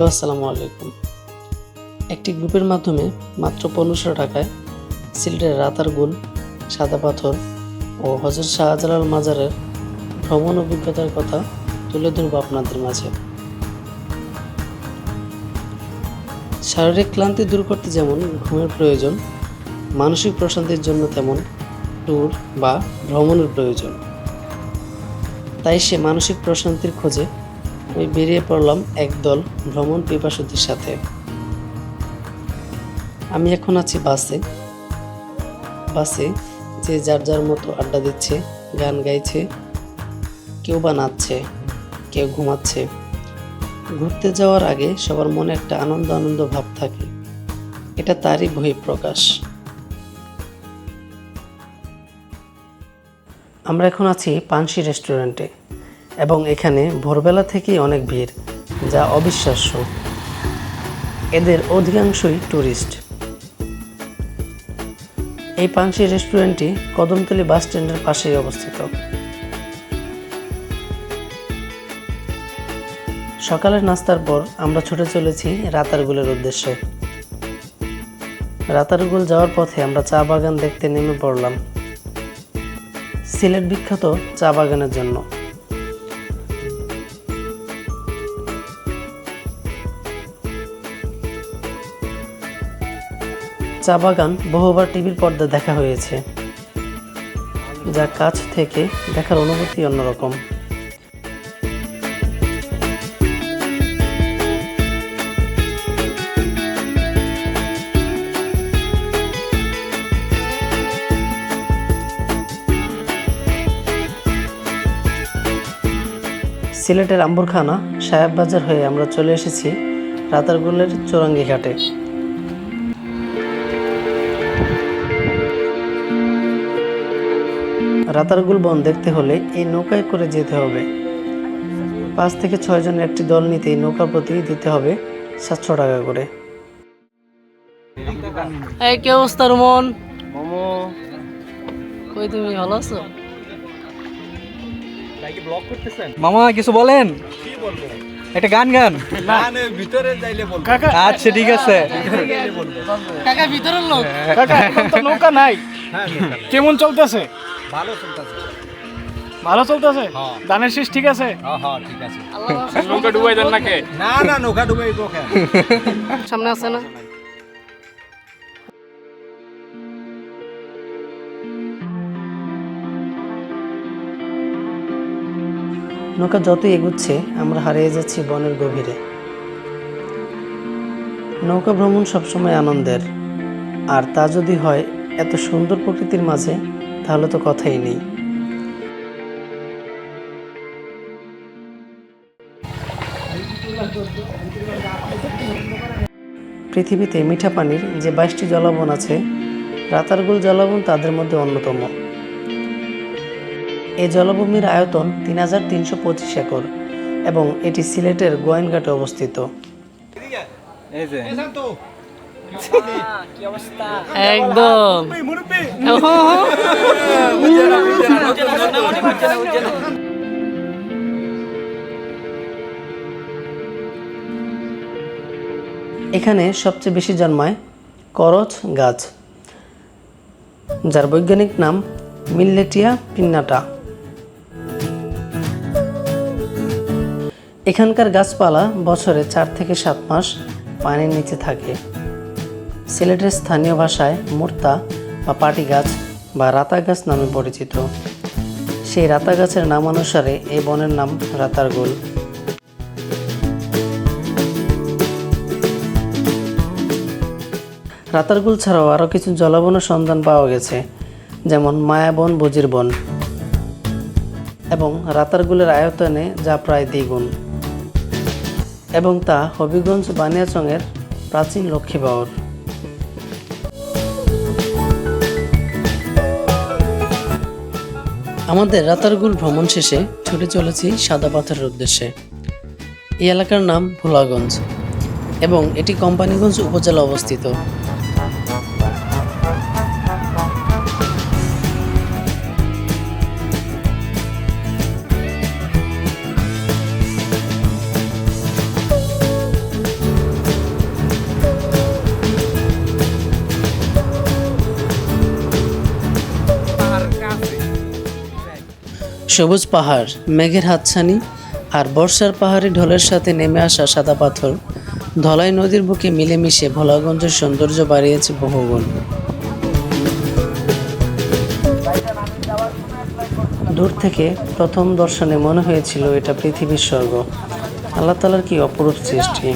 আসসালামু আলাইকুম। একটি গ্রুপের মাধ্যমে মাত্র 1500 টাকায় সিলেটের রাতারগুল, সাদা পাথর ও হযরত শাহজালাল মাজারের ভ্রমণ অভিজ্ঞতার কথা তুলে ধরব আপনাদের মাঝে। শারীরিক ক্লান্তি দূর করতে যেমন ঘুমের প্রয়োজন, মানসিক প্রশান্তির জন্য তেমন ট্যুর বা ভ্রমণের প্রয়োজন। তাই সে মানসিক প্রশান্তির খোঁজে আমি বেরিয়ে পড়লাম একদল ভ্রমণ পিপাসুদের সাথে। আমি এখন আছি বাসে যে যার যার মতো আড্ডা দিচ্ছে, গান গাইছে, কেউ বা নাচছে, কেউ ঘুমাচ্ছে। ঘুরতে যাওয়ার আগে সবার মনে একটা আনন্দ ভাব থাকে, এটা তারই বহিঃপ্রকাশ। আমরা এখন আছি পানসি রেস্টুরেন্টে এবং এখানে ভোরবেলা থেকেই অনেক ভিড়, যা অবিশ্বাস্য। এদের অধিকাংশই ট্যুরিস্ট। এই পানসি রেস্টুরেন্টটি কদমতলী বাস স্ট্যান্ডের পাশেই অবস্থিত। সকালের নাস্তার পর আমরা ছুটে চলেছি রাতারগুলের উদ্দেশ্যে। রাতারগুল যাওয়ার পথে আমরা চা বাগান দেখতে নেমে পড়লাম। সিলেট বিখ্যাত চা বাগানের জন্য। চা বাগান বহুবার টিভির পর্দায় দেখা হয়েছে, যা কাছ থেকে দেখার অনুভূতি অন্যরকম। সিলেটের আম্বরখানা সাহেববাজার হয়ে আমরা চলে এসেছি রাতারগুলের চৌরাঙ্গি ঘাটে। রাতারগুল বন দেখতে হলে এই নৌকায় করে যেতে হবে। 5 থেকে 6 জনের একটি দল নিতে এই নৌকা প্রতি দিতে হবে 700 টাকা করে। এই কি অবস্থা রুমন? কই তুমি, ভালো আছো? মামা কিছু বলেন। একটা গান ভিতরে যাইলে বলবো। আচ্ছা ঠিক আছে কাকা ভিতরের লোক। কাকা এখন তো নৌকা নাই, কেমন চলতেছে? ভালো চলতেছে। ধানের শীষ ঠিক আছে? ঠিক আছে। নৌকা ডুবাই দেন নাকি? না নৌকা ডুবাই সামনে আছে না? নৌকা যতই এগুচ্ছে আমরা হারিয়ে যাচ্ছি বনের গভীরে। নৌকা ভ্রমণ সবসময় আনন্দের, আর তা যদি হয় এত সুন্দর প্রকৃতির মাঝে, তাহলে তো কথাই নেই। পৃথিবীতে মিঠা পানির যে 22টি জলাবন আছে, রাতারগুল জলাবন তাদের মধ্যে অন্যতম। এই জলাভূমির আয়তন 3325 একর এবং এটি সিলেটের গোয়াইনঘাটে অবস্থিত। একদম এখানে সবচেয়ে বেশি জন্মায় করচ গাছ, যার বৈজ্ঞানিক নাম মিল্লেটিয়া পিন্নাটা। এখানকার গাছপালা বছরে 4 থেকে 7 মাস পানির নিচে থাকে। সিলেটের স্থানীয় ভাষায় মুর্তা বা পাটি গাছ বা রাতা গাছ নামে পরিচিত। সেই রাতা গাছের নাম অনুসারে এই বনের নাম রাতারগুল। রাতারগুল ছাড়াও আরও কিছু জলাবনের সন্ধান পাওয়া গেছে, যেমন মায়াবন, বজির বন এবং রাতারগুলের আয়তনে যা প্রায় দ্বিগুণ, এবং তা হবিগঞ্জ বানিয়াচংয়ের প্রাচীন লক্ষ্মী বাওর। আমাদের রাতারগুল ভ্রমণ শেষে ছুটে চলেছি সাদা পাথরের উদ্দেশ্যে। এই এলাকার নাম ভোলাগঞ্জ এবং এটি কোম্পানীগঞ্জ উপজেলা অবস্থিত। সবুজ পাহাড়, মেঘের হাতছানি আর বর্ষার পাহাড়ি ঢলের সাথে নেমে আসা সাদা পাথর ধলাই নদীর বুকে মিলেমিশে ভোলাগঞ্জের সৌন্দর্য বাড়িয়েছে বহুগুণ। দূর থেকে প্রথম দর্শনে মনে হয়েছিল এটা পৃথিবীর স্বর্গ। আল্লাহ তাআলার কি অপরূপ সৃষ্টি।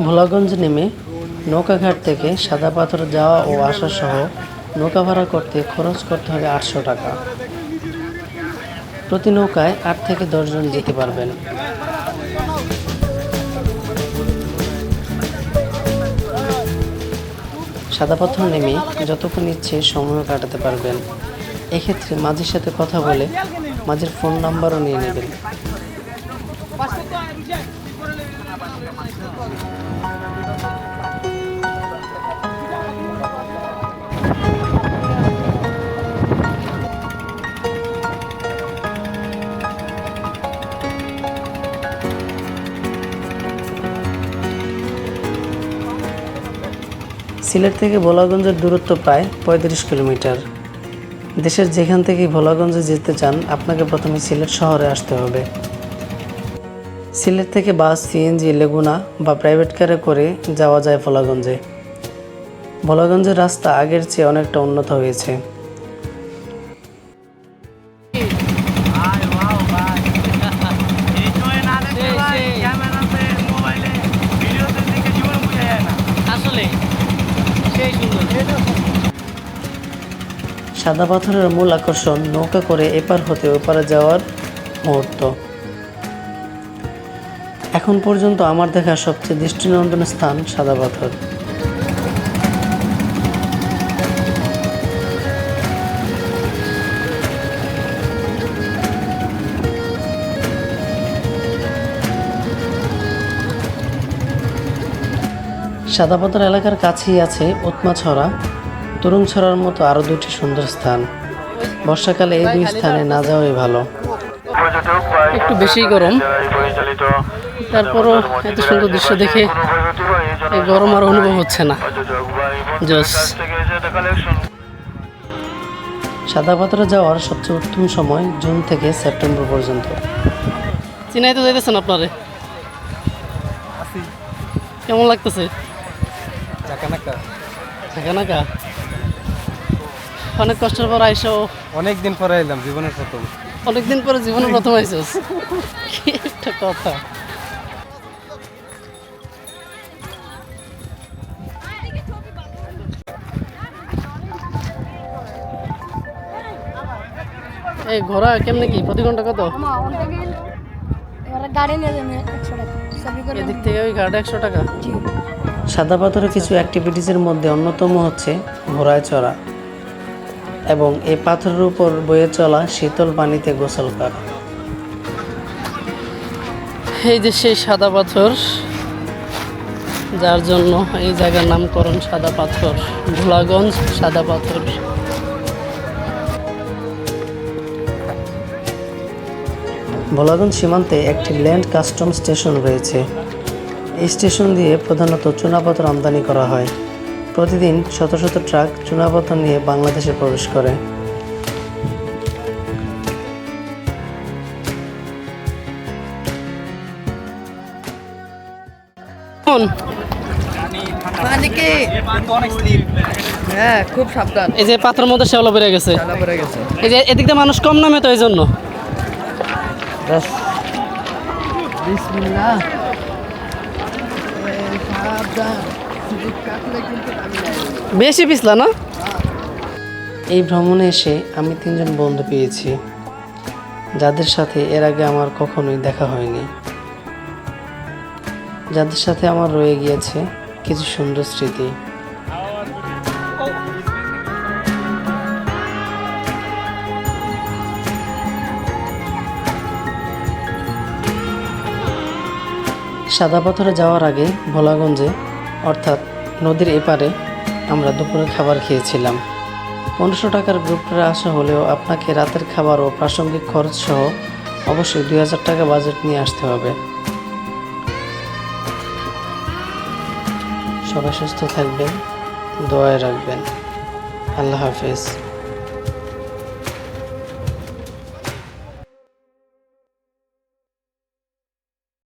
ভোলাগঞ্জ নেমে নৌকাঘাট থেকে সাদা পাথর যাওয়া ও আসা সহ নৌকা ভাড়া করতে খরচ করতে হবে 800 টাকা। প্রতি নৌকায় 8 থেকে 10 জন যেতে পারবেন। সাদা পাথর নেমে যতক্ষণ ইচ্ছে সময় কাটাতে পারবেন। এক্ষেত্রে মাঝির সাথে কথা বলে মাঝির ফোন নাম্বারও নিয়ে নেবেন। সিলেট থেকে ভোলাগঞ্জের দূরত্ব প্রায় 35 কিলোমিটার। দেশের যেখান থেকে ভোলাগঞ্জে যেতে চান আপনাকে প্রথমে সিলেট শহরে আসতে হবে। সিলেট থেকে বাস, সিএনজি, লেগুনা বা প্রাইভেট কারে করে যাওয়া যায় ভোলাগঞ্জে। ভোলাগঞ্জের রাস্তা আগের চেয়ে অনেকটা উন্নত হয়েছে। সাদা পাথরের মূল আকর্ষণ নৌকা করে এপার হতে ওপারে যাওয়ার মুহূর্ত। এখন পর্যন্ত আমার দেখা সবচেয়ে দৃষ্টিনন্দন স্থান সাদা পাথর। সাদা পাথর এলাকার কাছেই আছে উৎমাছড়া, তরুণছড়ার মতো আরও 2টি সুন্দর স্থান। বর্ষাকালে এই 2 স্থানে না যাওয়াই ভালো। একটু বেশি গরম, তারপরও এত সুন্দর দৃশ্য দেখে এই গরম আর অনুভব হচ্ছে না। জোস। সাদা পাথরে যাওয়ার সবচেয়ে উত্তম সময় জুন থেকে সেপ্টেম্বর পর্যন্ত। চিনাই তো যাইতেছেন আপনারে, কেমন লাগতেছে? ঝাঁকানাকা অনেক কষ্টের পর আইসো। অনেকদিন পরে এলাম, জীবনের প্রথম। অনেকদিন পরে জীবনের প্রথম আইসোস, কি একটা কথা। এই ঘোড়া কেমনে কি প্রতি ঘন্টা কত? এদিক থেকে ওই ঘাটে 100 টাকা। সাদা পাথরের কিছু অ্যাক্টিভিটিসের মধ্যে অন্যতম হচ্ছে ঘোড়ায় চড়া এবং এই পাথরের উপর বয়ে চলা শীতল পানিতে গোসল করা। এই যে সেই সাদা পাথর, যার জন্য এই জায়গার নামকরণ সাদা পাথর, ভোলাগঞ্জ সাদা পাথর। ভোলাগঞ্জ সীমান্তে একটি ল্যান্ড কাস্টম স্টেশন রয়েছে। এই স্টেশন দিয়ে প্রধানত চুনাপাথর আমদানি করা হয়। প্রতিদিন শত শত ট্রাক চুনাপাথর নিয়ে বাংলাদেশে প্রবেশ করে। হ্যাঁ, খুব সাবধান। এই যে পাথরের মধ্যে শ্যাওলা বেড়ে গেছে, এই যে এদিক দিয়ে মানুষ কম নামে তো এই জন্য। বেশি পিছলা না। এই ভ্রমণে এসে আমি 3 জন বন্ধু পেয়েছি, যাদের সাথে এর আগে আমার কখনোই দেখা হয়নি, যাদের সাথে আমার রয়ে গিয়েছে কিছু সুন্দর স্মৃতি। সাদা পাথরে যাওয়ার আগে ভোলাগঞ্জে অর্থাৎ নদীর এপারে আমরা দুপুরে খাবার খেয়েছিলাম। 1500 টাকার গ্রুপে আসা হলেও আপনাকে রাতের খাবার ও প্রাসঙ্গিক খরচ সহ অবশ্যই 2000 টাকা বাজেট নিয়ে আসতে হবে। সবাই সুস্থ থাকবেন, দোয়ায় রাখবেন। আল্লাহ হাফেজ।